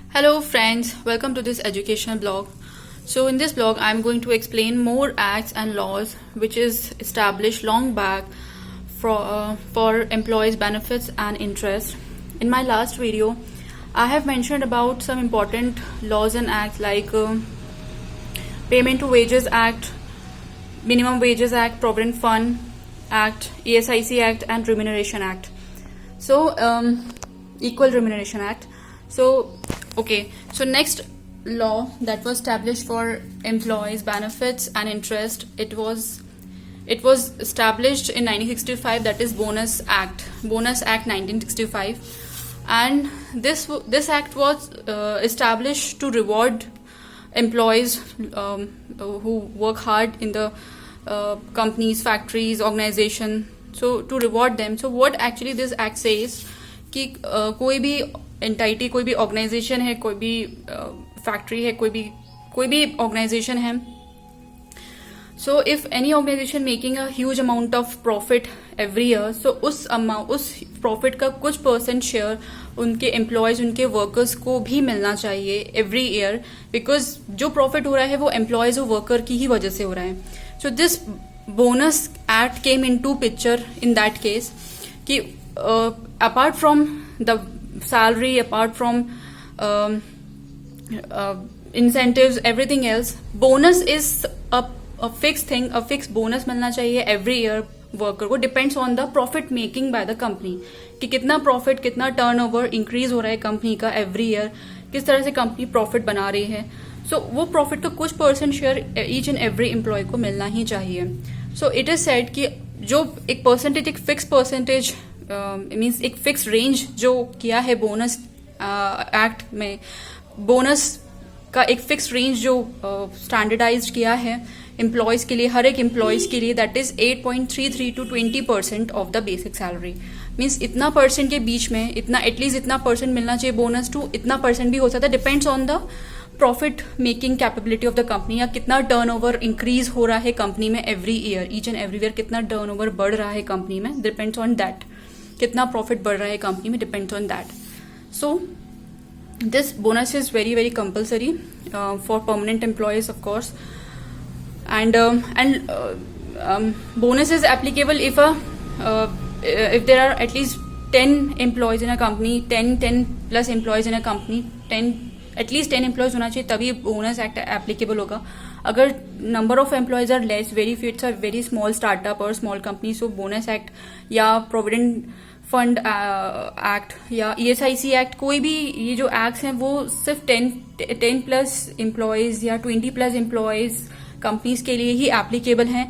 Hello friends, welcome to this educational blog. So in this blog I'm going to explain more acts and laws which is established long back for employees benefits and interest. In my last video I have mentioned about some important laws and acts like Payment to Wages Act, Minimum Wages Act, Provident Fund Act, ESIC Act and Remuneration Act. So Equal Remuneration Act. So next law that was established for employees benefits and interest, it was established in 1965, that is Bonus Act 1965, and this act was established to reward employees who work hard in the companies, factories, organization, so to reward them. So what actually this act says कि कोई भी entity, कोई भी organisation है, कोई भी factory है, कोई भी ऑर्गेनाइजेशन है, so if any organisation making a huge amount of profit every year, so उस प्रॉफिट का कुछ परसेंट शेयर उनके एम्प्लॉयज, उनके वर्कर्स को भी मिलना चाहिए एवरी ईयर, बिकॉज जो प्रॉफिट हो रहा है वो एम्प्लॉयज और वर्कर की ही वजह से हो रहा है. So this bonus act came into picture in that case कि apart from the salary, apart from incentives, everything else, bonus is a fixed thing, a fixed bonus मिलना चाहिए every year वर्कर को. Depends on the profit making by the company कि कितना profit, कितना turnover increase हो रहा है company का एवरी ईयर, किस तरह से कंपनी प्रॉफिट बना रही है. सो वो प्रॉफिट का कुछ percent share each and every employee को मिलना ही चाहिए. सो इट इज सेड कि जो एक परसेंटेज, एक फिक्स परसेंटेज मीन्स एक फिक्स रेंज जो किया है बोनस एक्ट में, बोनस का एक फिक्स रेंज जो स्टैंडर्डाइज्ड किया है एम्प्लॉयज के लिए, हर एक एम्प्लॉयज के लिए, that is 8.33 to 20% of the basic salary. Means इतना परसेंट के बीच में, इतना एटलीस्ट इतना परसेंट मिलना चाहिए बोनस टू, इतना परसेंट भी हो सकता है, depends on the profit making capability of the company, या कितना टर्नओवर इंक्रीज हो रहा है कंपनी में every year, each and every year कितना टर्नओवर बढ़ रहा है कंपनी में, डिपेंड्स ऑन दैट. कितना प्रॉफिट बढ़ रहा है कंपनी में, depends on that. So this bonus is very very compulsory for permanent employees of course, and bonus is applicable if there are at least 10 employees in a company, 10 plus employees in a company, at least 10 employees होना चाहिए, तभी bonus act applicable होगा. अगर number of employees are less, very few, it's a very small startup और small company, so bonus act या provident fund act या ESIC act, कोई भी ये जो एक्ट्स हैं वो सिर्फ 10 प्लस एम्प्लॉयज या 20 प्लस एम्प्लॉयज कंपनीज के लिए ही एप्लीकेबल हैं.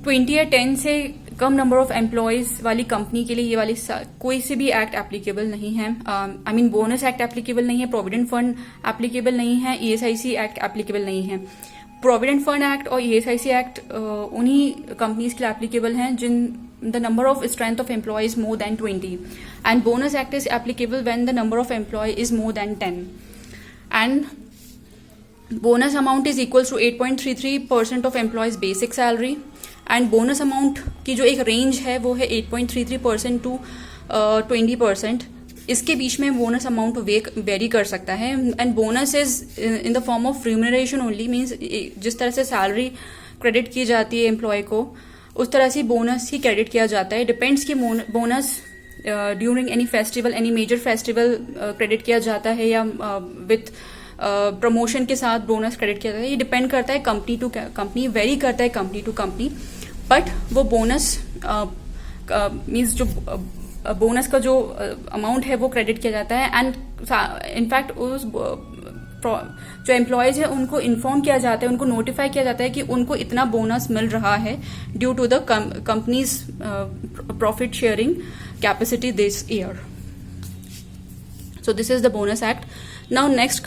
20 या 10 से कम नंबर ऑफ एम्प्लॉयज वाली कंपनी के लिए ये वाली कोई से भी एक्ट एप्लीकेबल नहीं है. I mean bonus act applicable नहीं है, प्रोविडेंट फंड एप्लीकेबल नहीं है, ESIC एक्ट एप्लीकेबल नहीं है. प्रोविडेंट फंड एक्ट और ESIC एक्ट उन्हीं कंपनीज के लिए एप्लीकेबल हैं जिन the number of strength of employees more than 20, and bonus act is applicable when the number of employee is more than 10, and bonus amount is equals to 8.33% of employees basic salary, and bonus amount की जो एक range है वो है 8.33% to 20%. इसके बीच में bonus amount very कर सकता है, and bonus is in the form of remuneration only. Means जिस तरह से सैलरी क्रेडिट की जाती है एम्प्लॉय को, उस तरह से बोनस ही क्रेडिट किया जाता है. डिपेंड्स कि bonus during any festival, any major festival credit किया जाता है या विथ प्रमोशन के साथ बोनस क्रेडिट किया जाता है. ये डिपेंड करता है कंपनी टू कंपनी, वेरी करता है कंपनी टू कंपनी. बट वो बोनस मीन्स जो बोनस का जो अमाउंट है वो क्रेडिट किया जाता है, एंड इनफैक्ट उस जो एम्प्लॉयज है उनको इन्फॉर्म किया जाता है, उनको नोटिफाई किया जाता है कि उनको इतना बोनस मिल रहा है due to the company's profit sharing capacity this year. So this is the bonus act. Now next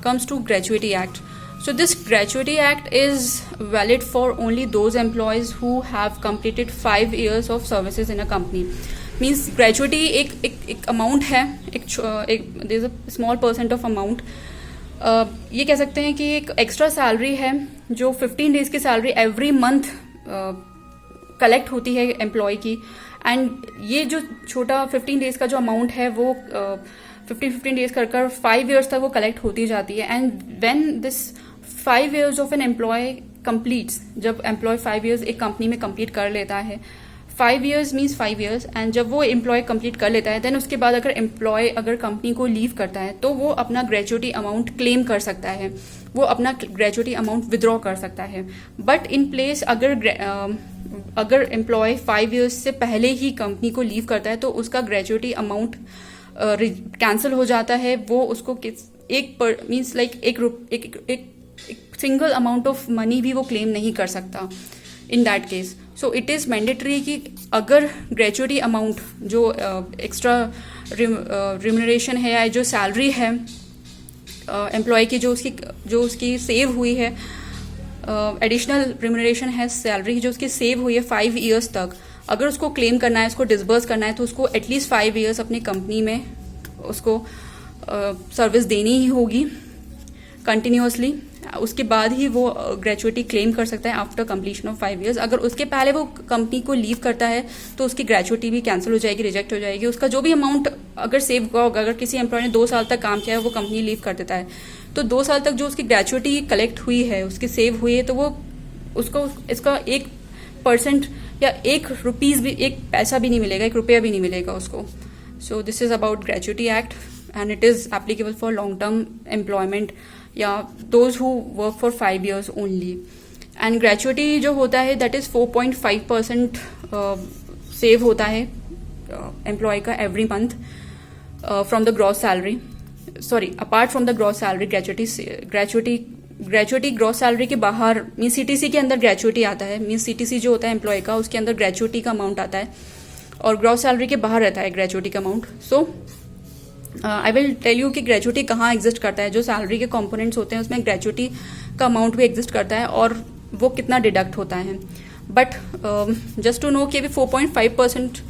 comes to gratuity act. So this gratuity act is valid for only those employees who have completed 5 years of services in a company. Means gratuity एक amount है, there is a small percent of amount. ये कह सकते हैं कि एक extra salary है जो 15 डेज की सैलरी एवरी मंथ कलेक्ट होती है एम्प्लॉय की, एंड ये जो छोटा 15 डेज का जो अमाउंट है वो 15 डेज कर 5 ईयर्स तक वो कलेक्ट होती जाती है. And when this 5 years of an employee completes, जब एम्प्लॉय 5 ईयर्स एक कंपनी में कंप्लीट कर लेता है, 5 ईयर्स मीन्स 5 ईयर्स, एंड जब वो एम्प्लॉय कंप्लीट कर लेता है देन उसके बाद अगर एम्प्लॉय अगर कंपनी को लीव करता है तो वो अपना ग्रेचुटी अमाउंट क्लेम कर सकता है, वो अपना ग्रेचुटी अमाउंट विद्रॉ कर सकता है. बट इन प्लेस अगर एम्प्लॉय 5 ईयर्स से पहले ही कंपनी को लीव करता है तो उसका ग्रेचुटी अमाउंट कैंसिल हो जाता है. वो उसको मीन्स लाइक एक सिंगल अमाउंट ऑफ मनी भी वो क्लेम नहीं कर सकता इन that case. So it is mandatory कि अगर ग्रेचुटी अमाउंट जो एक्स्ट्रा रिम्यूनरेशन है या जो सैलरी है एम्प्लॉय की जो उसकी सेव हुई है, एडिशनल रिम्यूनरेशन है सैलरी जो उसकी सेव हुई है 5 ईयर्स तक, अगर उसको क्लेम करना है, उसको डिसबर्स करना है तो उसको एटलीस्ट 5 ईयर्स अपनी कंपनी में उसको सर्विस देनी ही होगी कंटिन्यूअसली. उसके बाद ही वो ग्रेचुटी क्लेम कर सकता है आफ्टर कंप्लीशन ऑफ 5 ईयर्स. अगर उसके पहले वो कंपनी को लीव करता है तो उसकी ग्रेचुटी भी कैंसिल हो जाएगी, रिजेक्ट हो जाएगी. उसका जो भी अमाउंट अगर सेव हुआ होगा, अगर किसी एम्प्लॉय ने 2 साल तक काम किया है, वो कंपनी लीव कर देता है तो 2 साल तक जो उसकी ग्रेचुटी कलेक्ट हुई है, उसकी सेव हुई है, तो वो उसको इसका 1% या 1 रुपीज भी, 1 पैसा भी नहीं मिलेगा, 1 रुपया भी नहीं मिलेगा उसको. So this is about gratuity act and it is applicable for long term employment या those who work for 5 years only. And gratuity जो होता है दैट इज 4.5% सेव होता है एम्प्लॉय का every month from the gross salary, sorry apart from the gross salary. Gratuity gross salary के बाहर means CTC के अंदर ग्रेचुटी आता है, मीन्स सीटीसी जो होता है एम्प्लॉय का उसके अंदर ग्रेचुटी का अमाउंट आता है और ग्रॉस सैलरी के बाहर रहता है ग्रेचुटी का amount. So I will tell you कि ग्रेचुटी कहाँ एग्जिस्ट करता है. जो सैलरी के कंपोनेंट्स होते हैं उसमें ग्रेचुटी का अमाउंट भी एग्जिस्ट करता है और वो कितना डिडक्ट होता है. बट जस्ट टू नो कि अभी 4.5%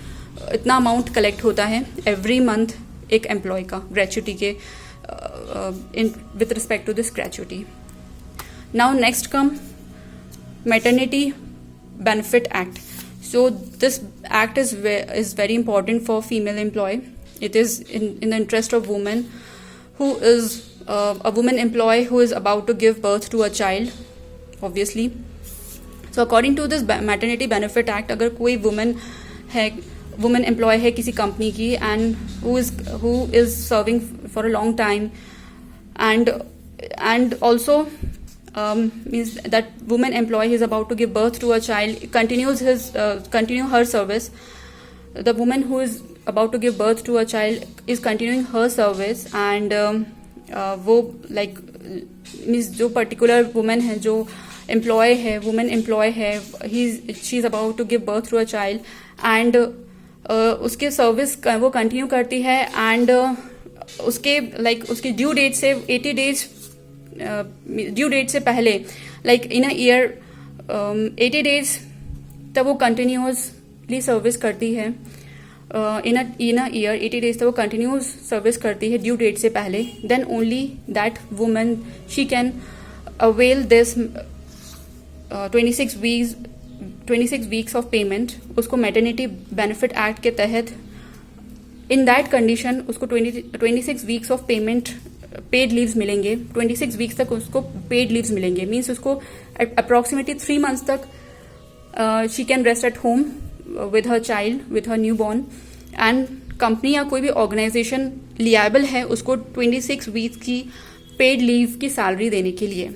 इतना अमाउंट कलेक्ट होता है एवरी मंथ एक एम्प्लॉय का ग्रेचुटी के with respect to this gratuity. Now next come maternity benefit act. So this act is very important for female employee. It is in the interest of women who is a woman employee who is about to give birth to a child, obviously. So according to this maternity benefit act, अगर कोई woman employee है किसी company की and who is serving for a long time and also means that woman employee is about to give birth to a child, continue her service. The woman who is about to give birth to a child is continuing her service and वो like means जो particular woman है, जो employee है, woman employee है, she is about to give birth to a child and उसके service वो continue करती है एंड उसके like उसकी ड्यू डेट से 80 डेज ड्यू डेट से पहले like in a year 80 days तब वो कंटिन्यूसली सर्विस करती है. इन अ ईयर 80 डेज तक वो कंटिन्यूस सर्विस करती है ड्यू डेट से पहले. Then only that woman she can avail this 26 weeks of payment. उसको मैटरनिटी बेनिफिट एक्ट के तहत इन दैट कंडीशन उसको 26 weeks of payment paid leaves मिलेंगे. 26 वीक्स तक उसको पेड लीव्स मिलेंगे. मीन्स उसको अप्रॉक्सीमेटली 3 मंथ्स तक she can rest at home with her child, with her newborn. And company या कोई भी ऑर्गेनाइजेशन लियाबल है उसको 26 वीक्स की पेड लीव की सैलरी देने के लिए.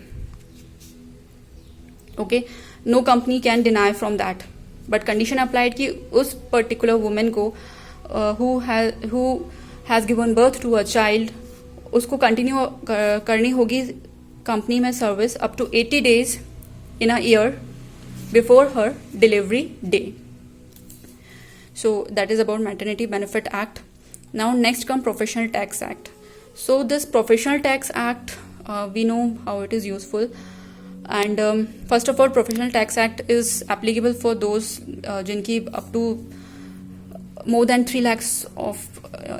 Okay, no company can deny from that. But condition applied कि उस पर्टिकुलर वुमेन को who has given birth to a child उसको कंटिन्यू करनी होगी कंपनी में service up to 80 days in a year before her delivery day. So that is about maternity benefit act. Now next come professional tax act. So this professional tax act we know how it is useful and first of all professional tax act is applicable for those जिनकी up to more than 3 lakhs of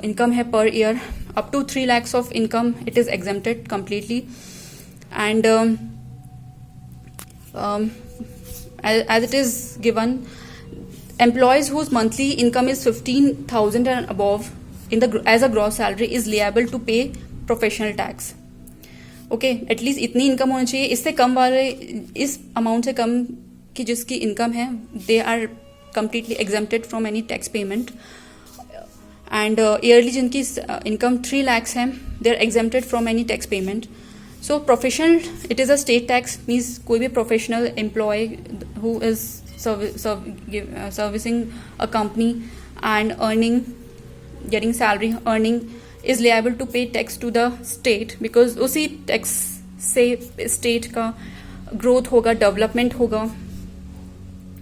income है per year. Up to 3 lakhs of income it is exempted completely. And as it is given, employees whose monthly income is 15,000 and above as a gross salary is liable to pay professional tax. Okay, at least इतनी income होनी चाहिए. इससे कम वाले, इस amount से कम की जिसकी income है, they are completely exempted from any tax payment. And yearly जिनकी इनकम 3 lakhs है, they are exempted from any tax payment. So professional, it is a state tax, means कोई भी professional employee who is servicing a company and earning, getting salary, earning, is liable to pay tax to the state, because उसी tax से state का growth होगा, development होगा.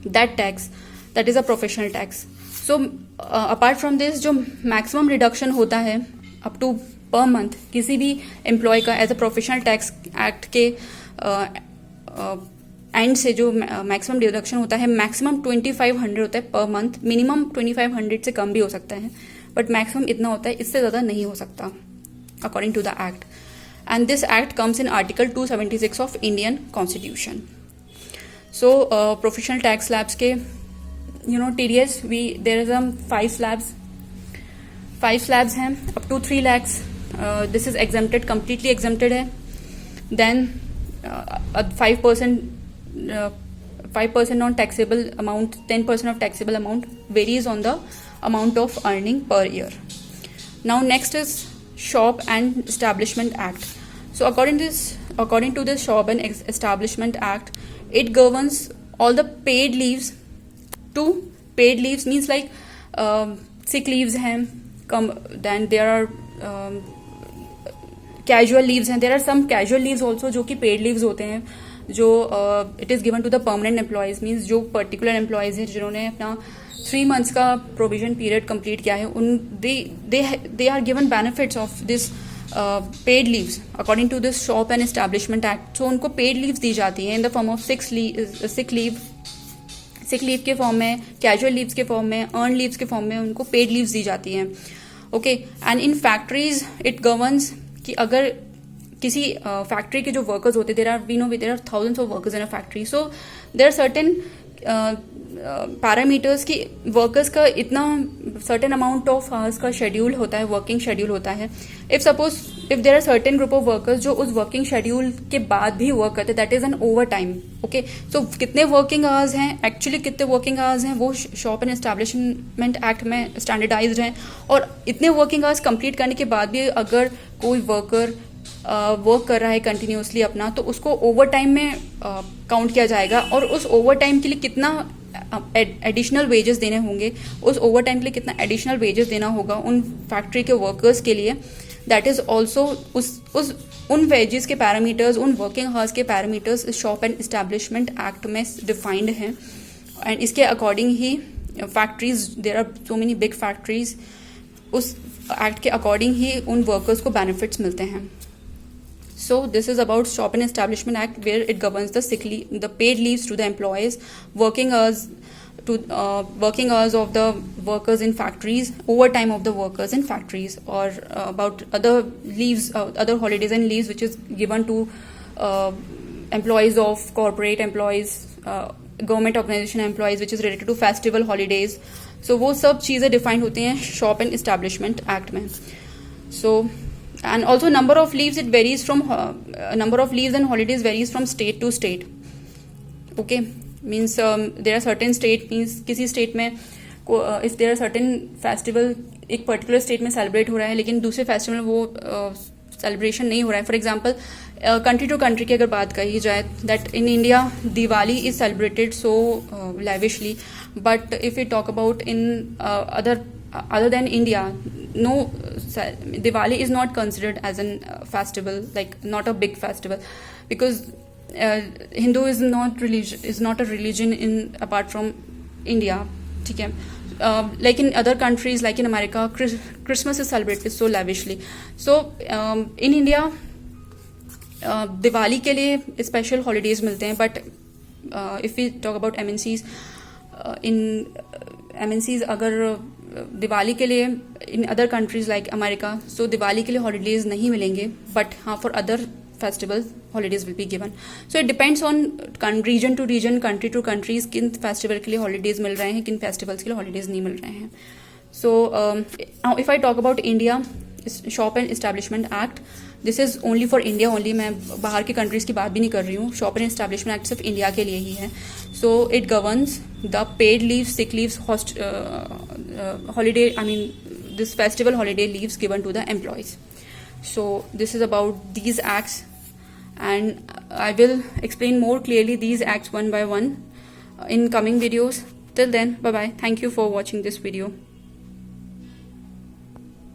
That tax, that is a professional tax. So apart from this, जो maximum reduction होता है up to per month किसी भी एम्प्लॉय का as a professional tax act के एंड से जो मैक्सिमम डिडक्शन होता है, मैक्सिमम 2500 होता है पर मंथ. मिनिमम 2500 से कम भी हो सकता है, बट मैक्सिमम इतना होता है, इससे ज़्यादा नहीं हो सकता according to the act. And this act comes in article 276 of Indian constitution. So professional tax slabs के TDS, देयर इज 5 slabs हैं up to 3 lakhs. This is exempted, completely exempted है. Then 5% on taxable amount, 10% of taxable amount varies on the amount of earning per year. Now next is Shop and Establishment Act. So according to this Shop and Establishment Act, it governs all the paid leaves. To paid leaves means like sick leaves hain, then there are casual leaves hain. There are some casual leaves also जो कि paid leaves होते हैं, जो it is given to the permanent employees. Means जो particular employees हैं जिन्होंने अपना 3 months का प्रोविजन पीरियड कंप्लीट किया है, उन they are given benefits of this paid leaves according to this shop and establishment act. So उनको पेड लीव्स दी जाती हैं in the form of sick leave के फॉर्म में, कैजुअल लीव्स के फॉर्म में, अर्न लीव्स के फॉर्म में उनको पेड लीव्स दी जाती हैं. Okay, and in factories it governs कि अगर किसी फैक्ट्री के जो वर्कर्स होते, there are thousands of workers in a factory. So there are certain parameters की वर्कर्स का इतना सर्टेन अमाउंट ऑफ आवर्स का शेड्यूल होता है, वर्किंग शेड्यूल होता है. If there are certain group of workers जो उस वर्किंग शेड्यूल के बाद भी वर्क करते हैं, that is an overtime. Okay, so कितने वर्किंग आवर्स हैं, एक्चुअली कितने वर्किंग आवर्स हैं, वो शॉप एंड एस्टैब्लिशमेंट एक्ट में स्टैंडर्डाइज्ड हैं. और इतने वर्किंग आवर्स कंप्लीट करने के बाद भी अगर कोई वर्कर वर्क कर रहा है कंटिन्यूसली अपना, तो उसको ओवर टाइम में काउंट किया जाएगा. और उस ओवर टाइम के लिए कितना एडिशनल वेजेस देने होंगे, उस ओवर टाइम के लिए कितना एडिशनल वेजेस देना होगा उन फैक्ट्री के वर्कर्स के लिए, दैट इज ऑल्सो उन वेजेस के पैरामीटर्स, उन वर्किंग हावर्स के parameters shop and establishment act में डिफाइंड हैं. एंड इसके अकॉर्डिंग ही factories, there are so many big factories, उस एक्ट के अकॉर्डिंग ही उन वर्कर्स को बेनिफिट्स मिलते हैं. So this is about Shop and Establishment Act, where it governs the paid leaves to the employees, working hours of the workers in factories, overtime of the workers in factories, or about other leaves, other holidays and leaves which is given to employees of corporate employees, government organization employees, which is related to festival holidays. So वो सब चीज़ें defined होती हैं Shop and Establishment Act में. So and also number of leaves, it varies from number of leaves and holidays varies from state to state. Okay, means there are certain state, means किसी state में if there are certain festival एक particular state में celebrate हो रहा है, लेकिन दूसरे festival में वो celebration नहीं हो रहा है. For example, country to country की अगर बात कही जाए, that in India Diwali is celebrated so lavishly, but if we talk about in other than India, no, Diwali is not considered as a festival, like not a big festival, because Hinduism is not a religion in apart from India. ठीक है, like in other countries, like in America, Christmas is celebrated so lavishly. So in India, Diwali के लिए special holidays मिलते हैं, but if we talk about MNCs अगर दिवाली के लिए in other countries like America, so Diwali के लिए हॉलीडेज नहीं मिलेंगे, बट हाँ for other festivals holidays will be given. So it depends on region to region, country to countries, किन festival के लिए हॉलीडेज मिल रहे हैं, किन फेस्टिवल्स के लिए हॉलीडेज नहीं मिल रहे हैं. So now if I talk about India shop and establishment act, this is only for India only, मैं बाहर के कंट्रीज़ की बात भी नहीं कर रही हूँ. शॉप एंड एस्टैब्लिशमेंट एक्ट सिर्फ इंडिया के लिए ही है. So it governs the paid leave, sick leaves, holiday, I mean this festival holiday leaves given to the employees. So this is about these acts, and I will explain more clearly these acts one by one in coming videos. Till then, bye bye. Thank you for watching this video.